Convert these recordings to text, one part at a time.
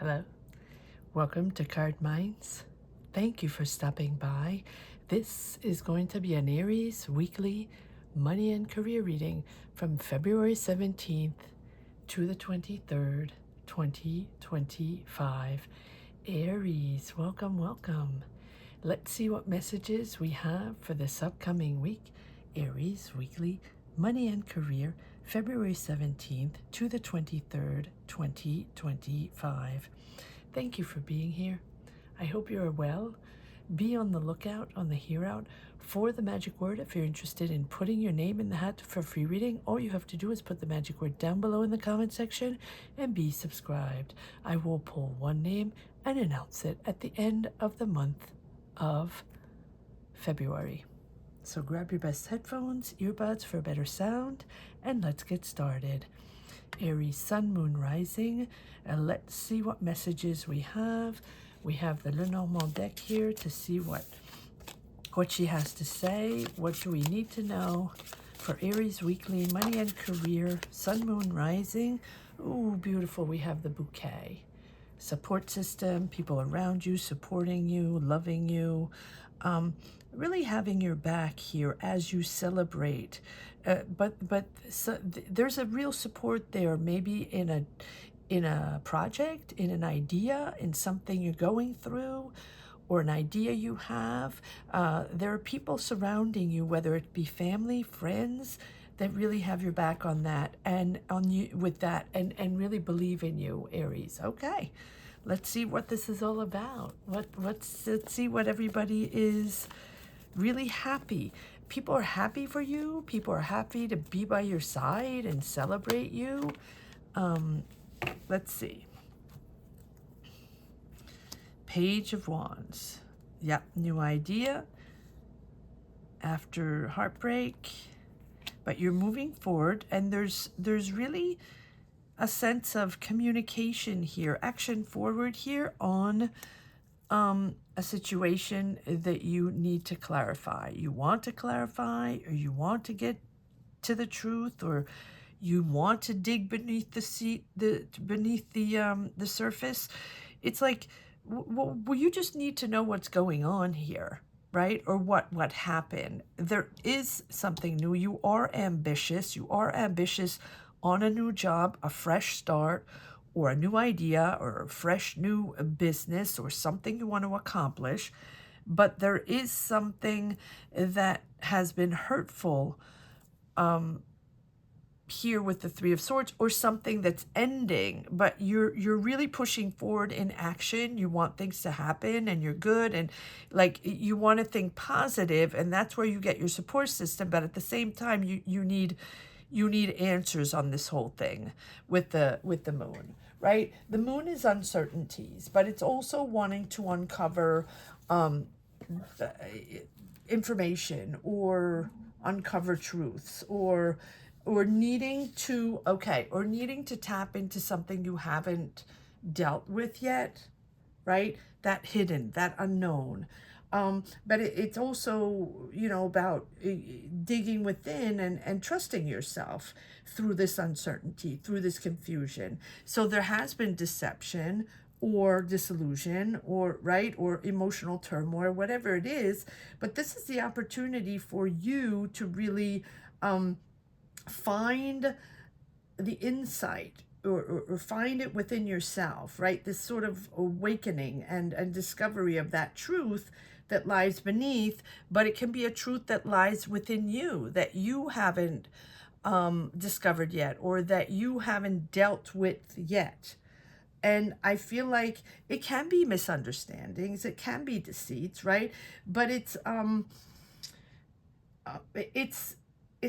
Hello, welcome to Cardminds. Thank you for stopping by. This is going to be an Aries weekly money and career reading from February 17th to the 23rd, 2025. Aries, welcome, welcome. Let's see what messages we have for this upcoming week. Aries weekly money and career, February 17th to the 23rd, 2025. Thank you for being here. I hope you're well. Be on the lookout, on the hear out for the magic word. If you're interested in putting your name in the hat for free reading, all you have to do is put the magic word down below in the comment section and be subscribed. I will pull one name and announce it at the end of the month of February. So grab your best headphones, earbuds for a better sound, and let's get started. Aries sun, moon, rising. Let's see what messages we have. We have the Lenormand deck here to see what she has to say. What do we need to know for Aries weekly money and career, sun, moon, rising? Ooh, beautiful. We have the bouquet. Support system, people around you supporting you, loving you, really having your back here as you celebrate. There's a real support there, maybe in a project, in an idea, in something you're going through, or an idea you have. There are people surrounding you, whether it be family, friends, that really have your back on that and on you with that and really believe in you, Aries. Okay, let's see what this is all about. Let's see what everybody is really happy. People are happy for you. People are happy to be by your side and celebrate you. Let's see. Page of Wands. Yep, new idea after heartbreak. But you're moving forward, and there's really a sense of communication here, action forward here on a situation that you need to clarify. You want to clarify, or you want to get to the truth, or you want to dig beneath the surface. It's like, well, you just need to know what's going on here, right? Or what happened. There is something new. You are ambitious. You are ambitious on a new job, a fresh start, or a new idea, or a fresh new business, or something you want to accomplish. But there is something that has been hurtful here with the Three of Swords, or something that's ending, but you're really pushing forward in action. You want things to happen, and you're good, and like you want to think positive, and that's where you get your support system. But at the same time, you need answers on this whole thing with the moon, right? The moon is uncertainties, but it's also wanting to uncover information, or uncover truths, or needing to tap into something you haven't dealt with yet, right? That hidden, that unknown. But it's also, about digging within and trusting yourself through this uncertainty, through this confusion. So there has been deception, or disillusion, or emotional turmoil, whatever it is. But this is the opportunity for you to really find the insight, or find it within yourself, right? This sort of awakening and discovery of that truth that lies beneath, but it can be a truth that lies within you that you haven't discovered yet, or that you haven't dealt with yet. And I feel like it can be misunderstandings, it can be deceits, right? But it's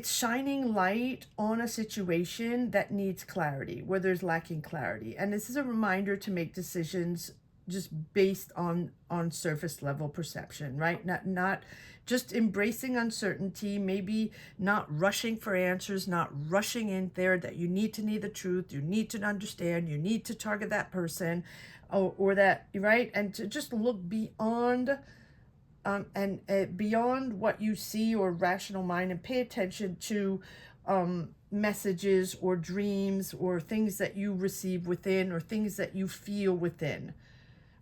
shining light on a situation that needs clarity, where there's lacking clarity. And this is a reminder to make decisions just based on surface level perception, right? Not just embracing uncertainty, maybe not rushing for answers, not rushing in there that you need the truth, you need to understand, you need to target that person, or that, right? And to just look beyond beyond what you see, or rational mind, and pay attention to messages or dreams or things that you receive within or things that you feel within.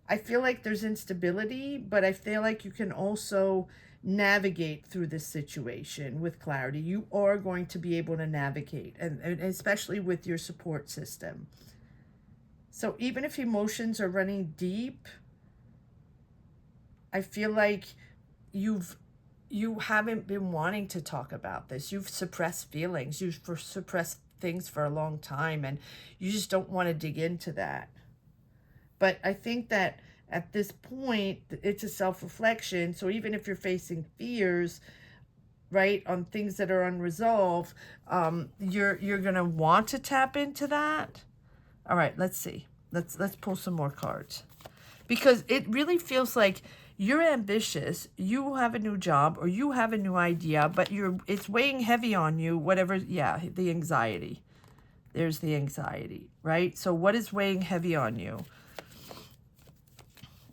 I feel like there's instability, but I feel like you can also navigate through this situation with clarity. You are going to be able to navigate, and especially with your support system. So even if emotions are running deep, I feel like you haven't been wanting to talk about this. You've suppressed feelings. You've suppressed things for a long time, and you just don't want to dig into that. But I think that at this point, it's a self-reflection. So even if you're facing fears, right, on things that are unresolved, you're gonna want to tap into that. All right, let's see. Let's pull some more cards, because it really feels like you're ambitious, you have a new job, or you have a new idea, but it's weighing heavy on you, whatever. Yeah, the anxiety. There's the anxiety, right? So what is weighing heavy on you?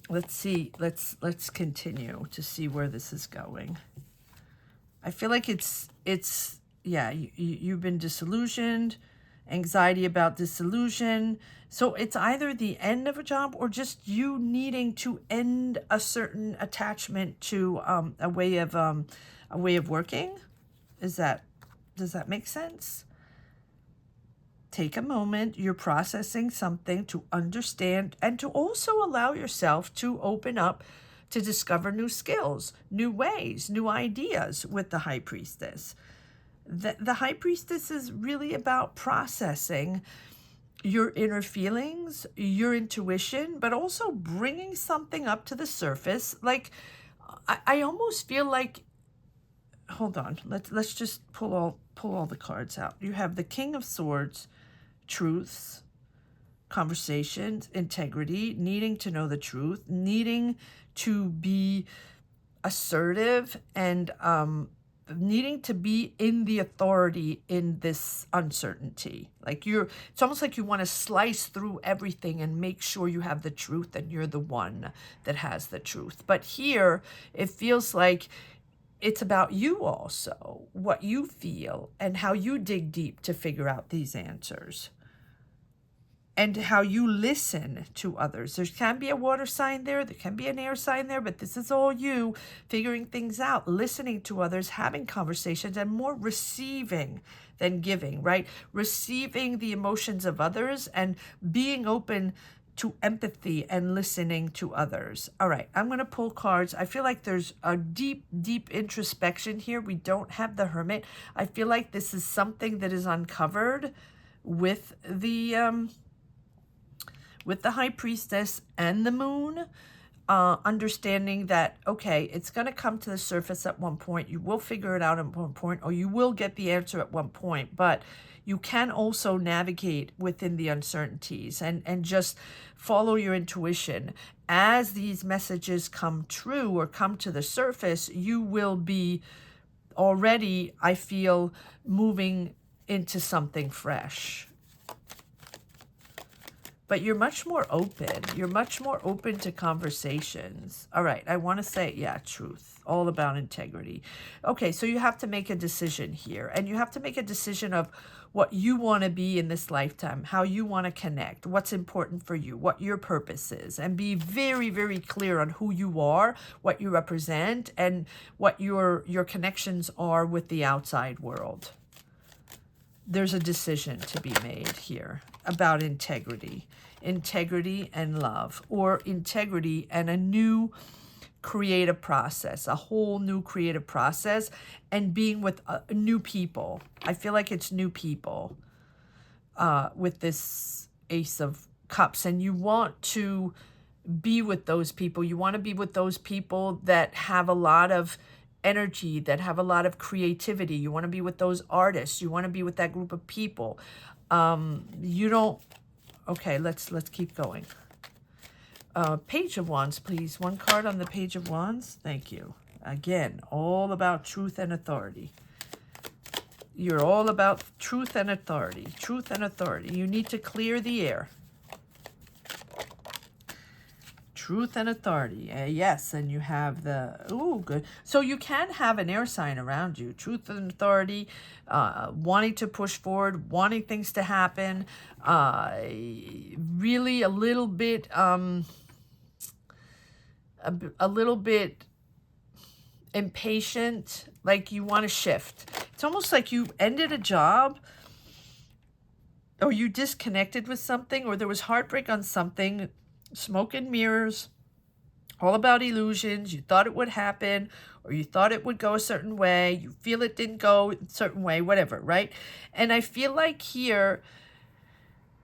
Let's see. Let's continue to see where this is going. I feel like it's yeah, you've been disillusioned, anxiety about disillusion. So it's either the end of a job or just you needing to end a certain attachment to a way of working. Does that make sense? Take a moment. You're processing something to understand and to also allow yourself to open up to discover new skills, new ways, new ideas with the High Priestess. The High Priestess is really about processing your inner feelings, your intuition, but also bringing something up to the surface. Like, I almost feel like, hold on, let's just pull all the cards out. You have the King of Swords, truths, conversations, integrity, needing to know the truth, needing to be assertive, and needing to be in the authority in this uncertainty. Like it's almost like you want to slice through everything and make sure you have the truth and you're the one that has the truth. But here it feels like it's about you also, what you feel and how you dig deep to figure out these answers. And how you listen to others. There can be a water sign there can be an air sign there, but this is all you figuring things out, listening to others, having conversations, and more receiving than giving, right? Receiving the emotions of others and being open to empathy and listening to others. All right, I'm going to pull cards. I feel like there's a deep, deep introspection here. We don't have the Hermit. I feel like this is something that is uncovered with the High Priestess and the Moon, understanding that, okay, it's going to come to the surface at one point. You will figure it out at one point, or you will get the answer at one point, but you can also navigate within the uncertainties and just follow your intuition. As these messages come true or come to the surface, you will be already, I feel, moving into something fresh. But you're much more open. You're much more open to conversations. All right, I want to say, yeah, truth. All about integrity. Okay, so you have to make a decision here. And you have to make a decision of what you want to be in this lifetime, how you want to connect, what's important for you, what your purpose is. And be very, very clear on who you are, what you represent, and what your connections are with the outside world. There's a decision to be made here about integrity and love, or integrity and a new creative process, a whole new creative process, and being with new people. I feel like it's new people with this Ace of Cups, and you want to be with those people. You want to be with those people that have a lot of energy, that have a lot of creativity. You want to be with those artists. You want to be with that group of people. You don't. Okay, let's keep going. Page of Wands, please. One card on the Page of Wands. Thank you. Again, all about truth and authority. You're all about truth and authority. Truth and authority. You need to clear the air. Truth and authority. Yes, and you have the, oh, good. So you can have an air sign around you. Truth and authority, wanting to push forward, wanting things to happen, really a little bit, a little bit impatient, like you want to shift. It's almost like you ended a job, or you disconnected with something, or there was heartbreak on something, smoke and mirrors, all about illusions. You thought it would happen, or you thought it would go a certain way. You feel it didn't go a certain way, whatever, right? And I feel like here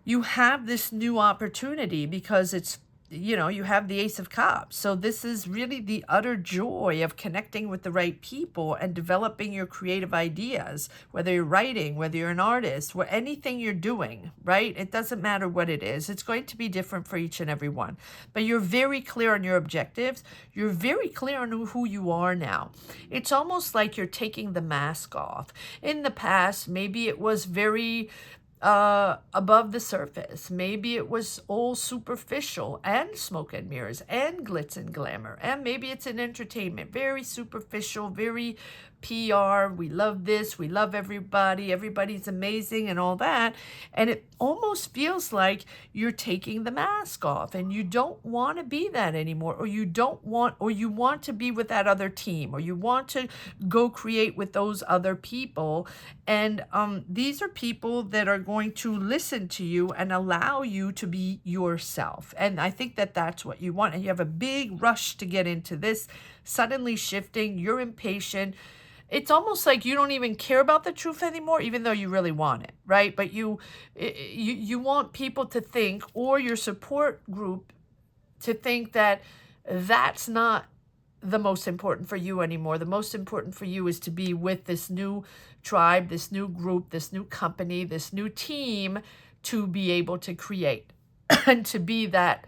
you have this new opportunity because it's, you know, you have the Ace of Cups. So this is really the utter joy of connecting with the right people and developing your creative ideas, whether you're writing, whether you're an artist, anything you're doing, right? It doesn't matter what it is. It's going to be different for each and every one. But you're very clear on your objectives. You're very clear on who you are now. It's almost like you're taking the mask off. In the past, maybe it was very above the surface. Maybe it was all superficial and smoke and mirrors and glitz and glamour. And maybe it's an entertainment, very superficial, very PR. We love this. We love everybody. Everybody's amazing and all that. And it almost feels like you're taking the mask off and you don't want to be that anymore, or you don't want, or you want to be with that other team, or you want to go create with those other people. And these are people that are going to listen to you and allow you to be yourself. And I think that that's what you want. And you have a big rush to get into this, suddenly shifting. You're impatient. It's almost like you don't even care about the truth anymore, even though you really want it, right? But you want people to think, or your support group to think, that that's not the most important for you anymore. The most important for you is to be with this new tribe, this new group, this new company, this new team, to be able to create and to be that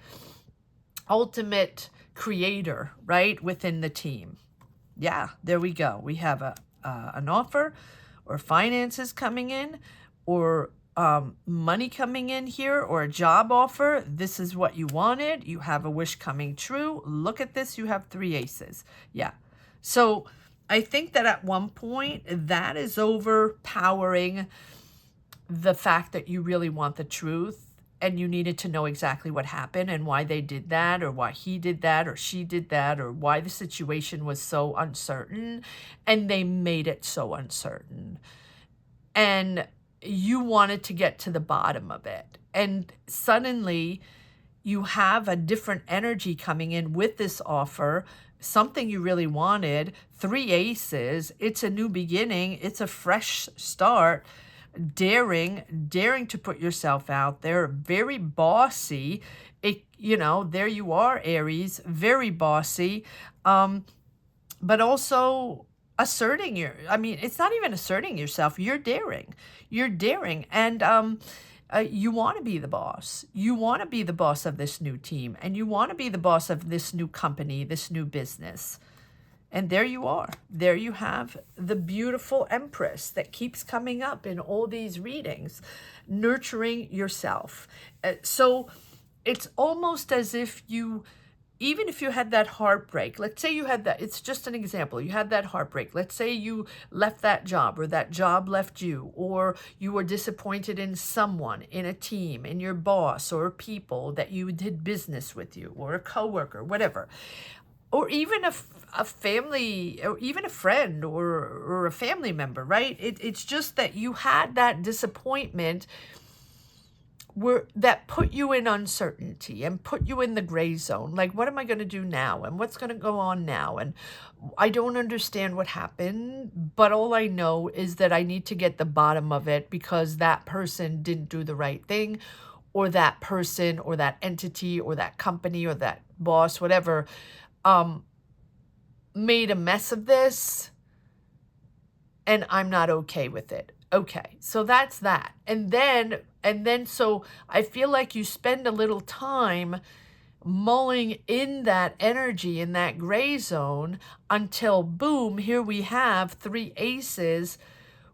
ultimate creator, right, within the team. Yeah, there we go. We have an offer, or finances coming in, or money coming in here, or a job offer. This is what you wanted. You have a wish coming true. Look at this. You have 3 aces. Yeah. So I think that at one point that is overpowering the fact that you really want the truth. And you needed to know exactly what happened and why they did that, or why he did that, or she did that, or why the situation was so uncertain. And they made it so uncertain. And you wanted to get to the bottom of it. And suddenly you have a different energy coming in with this offer, something you really wanted, 3 aces. It's a new beginning. It's a fresh start. Daring to put yourself out there, very bossy. You know, there you are, Aries, very bossy, but also asserting it's not even asserting yourself. You're daring, and you want to be the boss. You want to be the boss of this new team, and you want to be the boss of this new company, this new business. And there you are. There you have the beautiful Empress that keeps coming up in all these readings, nurturing yourself. So it's almost as if you, even if you had that heartbreak, let's say you had that, it's just an example, you had that heartbreak. Let's say you left that job, or that job left you, or you were disappointed in someone, in a team, in your boss, or people that you did business with you, or a coworker, whatever. Or even a family, or even a friend, or a family member, right? It's just that you had that disappointment that put you in uncertainty and put you in the gray zone. Like, what am I going to do now? And what's going to go on now? And I don't understand what happened, but all I know is that I need to get the bottom of it, because that person didn't do the right thing, or that person, or that entity, or that company, or that boss, whatever, made a mess of this, and I'm not okay with it. Okay, so that's that. And then so I feel like you spend a little time mulling in that energy, in that gray zone, until boom, here we have 3 aces,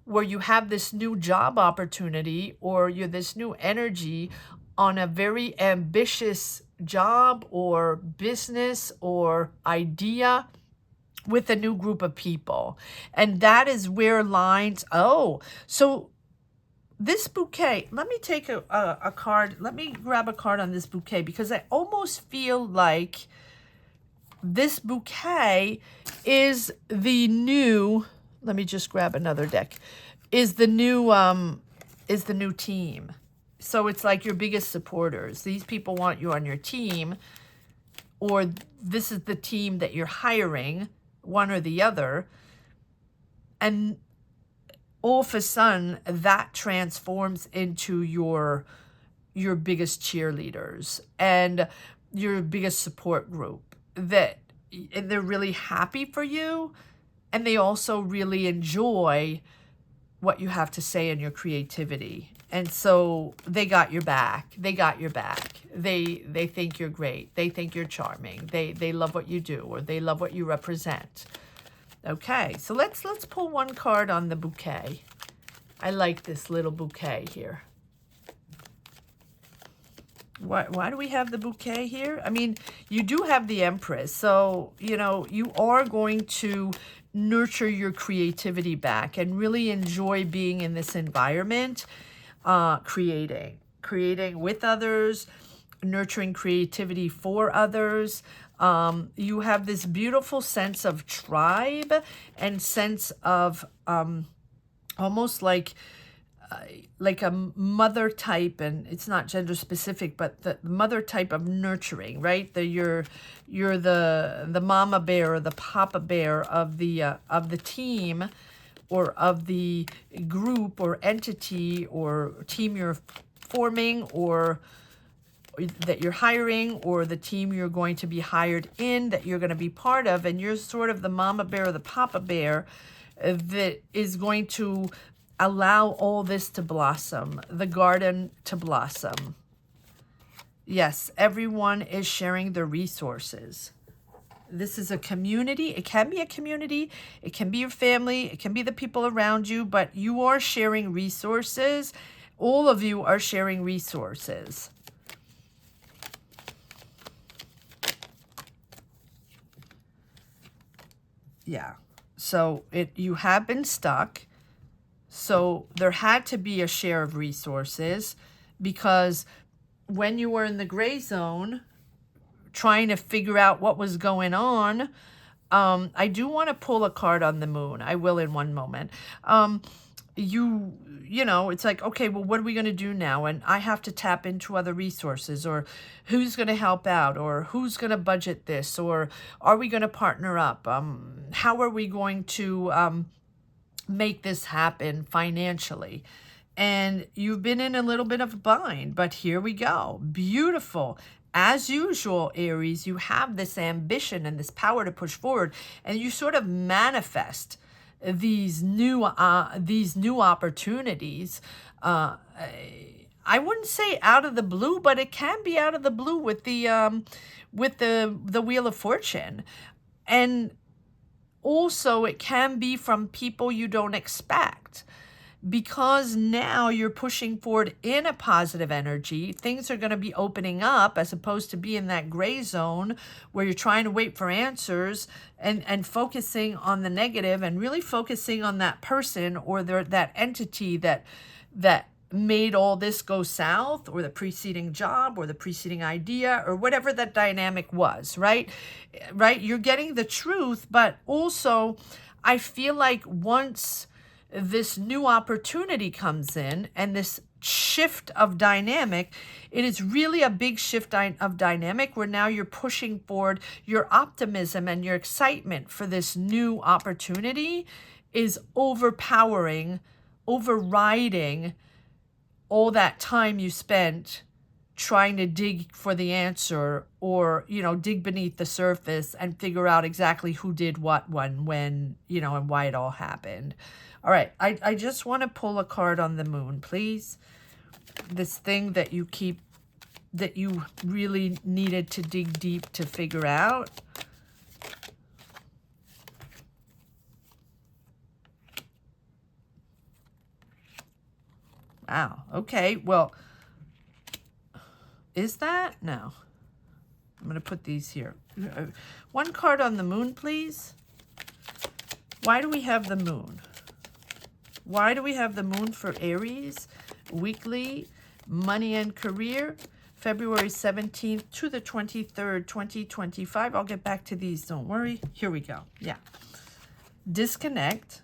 where you have this new job opportunity, or you're this new energy on a very ambitious job or business or idea with a new group of people. And that is where lines, oh, so this bouquet, let me take a card, let me grab a card on this bouquet, because I almost feel like this bouquet is the new, let me just grab another deck, is the new team. So it's like your biggest supporters. These people want you on your team, or this is the team that you're hiring, one or the other. And all of a sudden, that transforms into your biggest cheerleaders and your biggest support group, that and they're really happy for you, and they also really enjoy what you have to say and your creativity. And so they got your back. They got your back. They think you're great. They think you're charming. They love what you do, or they love what you represent. Okay, so let's pull one card on the bouquet. I like this little bouquet here. Why do we have the bouquet here? I mean, you do have the Empress, so, you know, you are going to nurture your creativity back and really enjoy being in this environment, creating with others, nurturing creativity for others. You have this beautiful sense of tribe and sense of almost like a mother type, and it's not gender specific, but the mother type of nurturing, right? You're the mama bear or the papa bear of the team, or of the group or entity or team you're forming, or that you're hiring, or the team you're going to be hired in, that you're going to be part of. And you're sort of the mama bear or the papa bear that is going to allow all this to blossom, the garden to blossom. Yes, everyone is sharing their resources. This is a community. It can be a community. It can be your family. It can be the people around you, but you are sharing resources. All of you are sharing resources. Yeah. So you have been stuck. So there had to be a share of resources, because when you were in the gray zone trying to figure out what was going on, I do want to pull a card on the moon. I will in one moment. You know, it's like, okay, well, what are we going to do now? And I have to tap into other resources, or who's going to help out, or who's going to budget this, or are we going to partner up? How are we going to make this happen financially? And you've been in a little bit of a bind, but here we go. Beautiful. As usual, Aries, you have this ambition and this power to push forward, and you sort of manifest these new opportunities. I wouldn't say out of the blue, but it can be out of the blue with the Wheel of Fortune. And also it can be from people you don't expect, because now you're pushing forward in a positive energy. Things are going to be opening up, as opposed to be in that gray zone where you're trying to wait for answers and focusing on the negative, and really focusing on that person or that entity that made all this go south, or the preceding job, or the preceding idea, or whatever that dynamic was, right? You're getting the truth, but also I feel like once this new opportunity comes in, and this shift of dynamic, it is really a big shift of dynamic, where now you're pushing forward. Your optimism and your excitement for this new opportunity is overriding all that time you spent trying to dig for the answer, or, you know, dig beneath the surface and figure out exactly who did what, when, you know, and why it all happened. All right, I just want to pull a card on the moon, please. This thing that you really needed to dig deep to figure out. Wow, okay, well, is that? No. I'm going to put these here. One card on the moon, please. Why do we have the moon? Why do we have the moon for Aries? Weekly, money and career, February 17th to the 23rd, 2025. I'll get back to these, don't worry. Here we go. Yeah. Disconnect.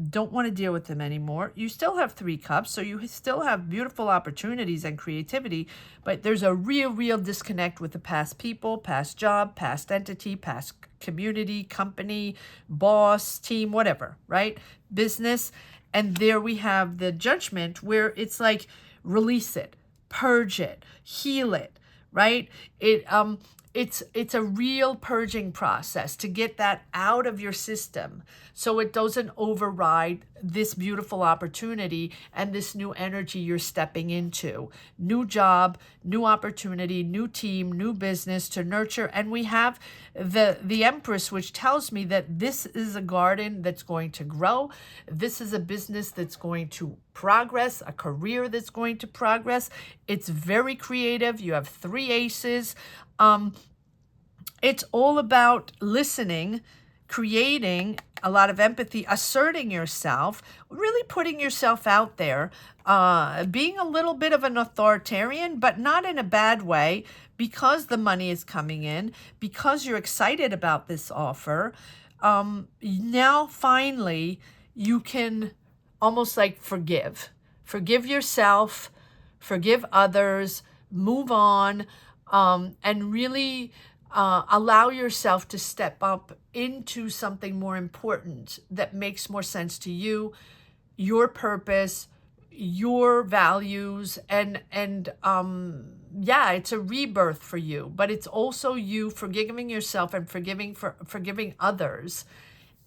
Don't want to deal with them anymore. You still have 3 cups, so you still have beautiful opportunities and creativity, but there's a real disconnect with the past people, past job, past entity, past community, company, boss, team, whatever, right? Business. And there we have the judgment where it's like, release it, purge it, heal it, right? It's a real purging process to get that out of your system so it doesn't override this beautiful opportunity and this new energy you're stepping into. New job, new opportunity, new team, new business to nurture. And we have the Empress, which tells me that this is a garden that's going to grow. This is a business that's going to progress, a career that's going to progress. It's very creative. You have 3 aces. It's all about listening, creating a lot of empathy, asserting yourself, really putting yourself out there, being a little bit of an authoritarian, but not in a bad way, because the money is coming in, because you're excited about this offer. Now, finally, you can almost like forgive yourself, forgive others, move on, and really allow yourself to step up into something more important that makes more sense to you, your purpose, your values, and yeah, it's a rebirth for you, but it's also you forgiving yourself and forgiving others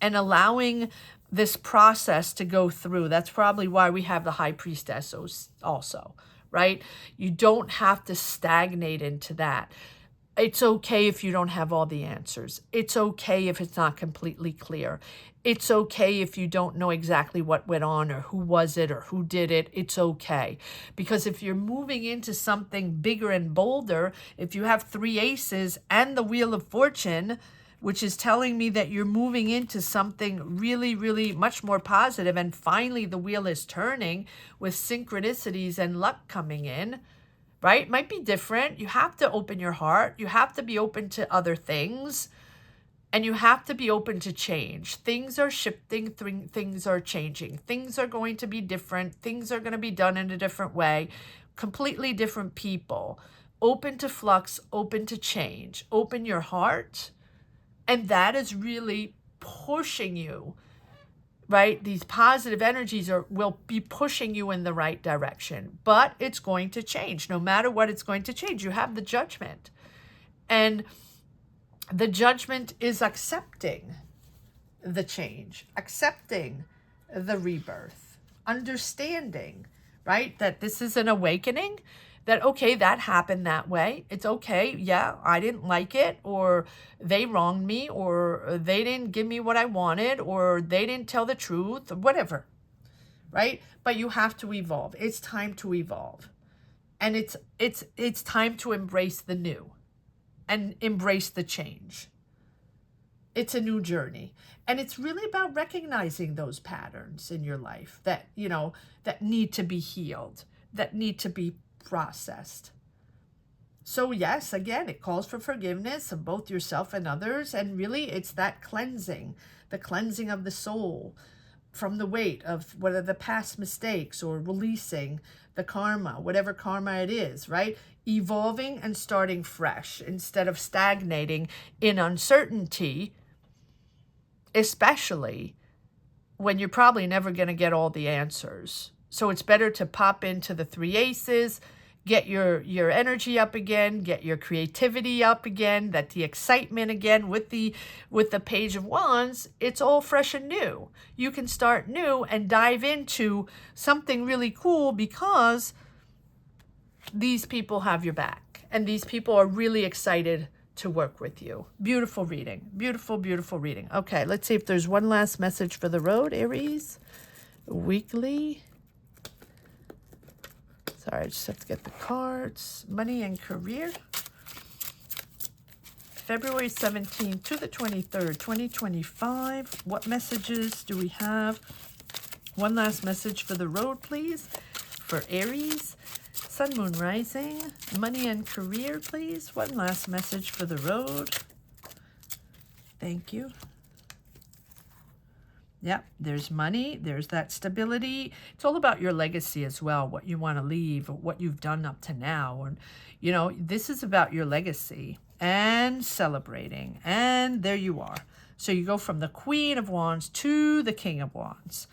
and allowing this process to go through. That's probably why we have the High Priestess also, right? You don't have to stagnate into that. It's okay if you don't have all the answers. It's okay if it's not completely clear. It's okay if you don't know exactly what went on or who was it or who did it. It's okay. Because if you're moving into something bigger and bolder, if you have 3 aces and the Wheel of Fortune, which is telling me that you're moving into something really much more positive, and finally the wheel is turning with synchronicities and luck coming in, right? Might be different. You have to open your heart. You have to be open to other things. And you have to be open to change. Things are shifting. Things are changing. Things are going to be different. Things are going to be done in a different way. Completely different people. Open to flux. Open to change. Open your heart. And that is really pushing you, right? These positive energies will be pushing you in the right direction, but it's going to change. No matter what, it's going to change. You have the Judgment, and the Judgment is accepting the change, accepting the rebirth, understanding, right? That this is an awakening, that, okay, that happened that way. It's okay. Yeah, I didn't like it, or they wronged me, or they didn't give me what I wanted, or they didn't tell the truth, or whatever, right? But you have to evolve. It's time to evolve. And it's time to embrace the new and embrace the change. It's a new journey. And it's really about recognizing those patterns in your life that, you know, that need to be healed, that need to be processed. So yes, again, it calls for forgiveness of both yourself and others. And really, it's that cleansing, the cleansing of the soul from the weight of whether the past mistakes or releasing the karma, whatever karma it is, right? Evolving and starting fresh instead of stagnating in uncertainty, especially when you're probably never going to get all the answers. So it's better to pop into the 3 aces, get your energy up again, get your creativity up again, that the excitement again with the Page of Wands. It's all fresh and new. You can start new and dive into something really cool because these people have your back and these people are really excited to work with you. Beautiful reading. Beautiful reading. Okay, let's see if there's one last message for the road, Aries. Weekly. Sorry, I just have to get the cards. Money and career. February 17th to the 23rd, 2025. What messages do we have? One last message for the road, please. For Aries, Sun, Moon, Rising, money and career, please. One last message for the road. Thank you. Yep, there's money, there's that stability. It's all about your legacy as well, what you want to leave, what you've done up to now. And, you know, this is about your legacy and celebrating. And there you are. So you go from the Queen of Wands to the King of Wands.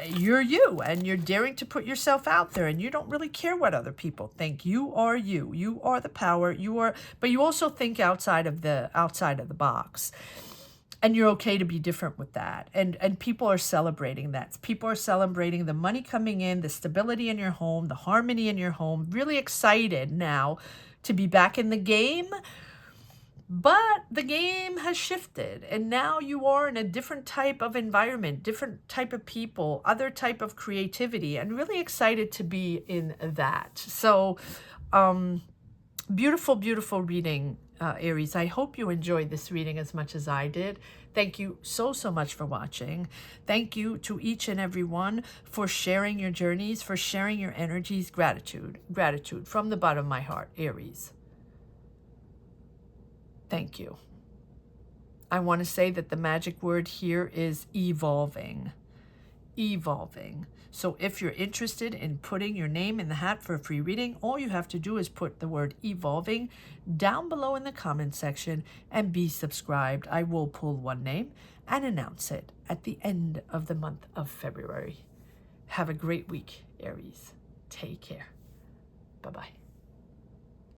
You're you, and you're daring to put yourself out there, and you don't really care what other people think. You are you. You are the power. You are, but you also think outside of the box. And you're okay to be different with that. And people are celebrating that. People are celebrating the money coming in, the stability in your home, the harmony in your home. Really excited now to be back in the game. But the game has shifted. And now you are in a different type of environment, different type of people, other type of creativity. And really excited to be in that. So beautiful, beautiful reading. Aries, I hope you enjoyed this reading as much as I did. Thank you so much for watching. Thank you to each and every one for sharing your journeys, for sharing your energies. Gratitude from the bottom of my heart, Aries. Thank you. I want to say that the magic word here is evolving. Evolving. So if you're interested in putting your name in the hat for a free reading, all you have to do is put the word evolving down below in the comment section and be subscribed. I will pull one name and announce it at the end of the month of February. Have a great week, Aries. Take care. Bye-bye.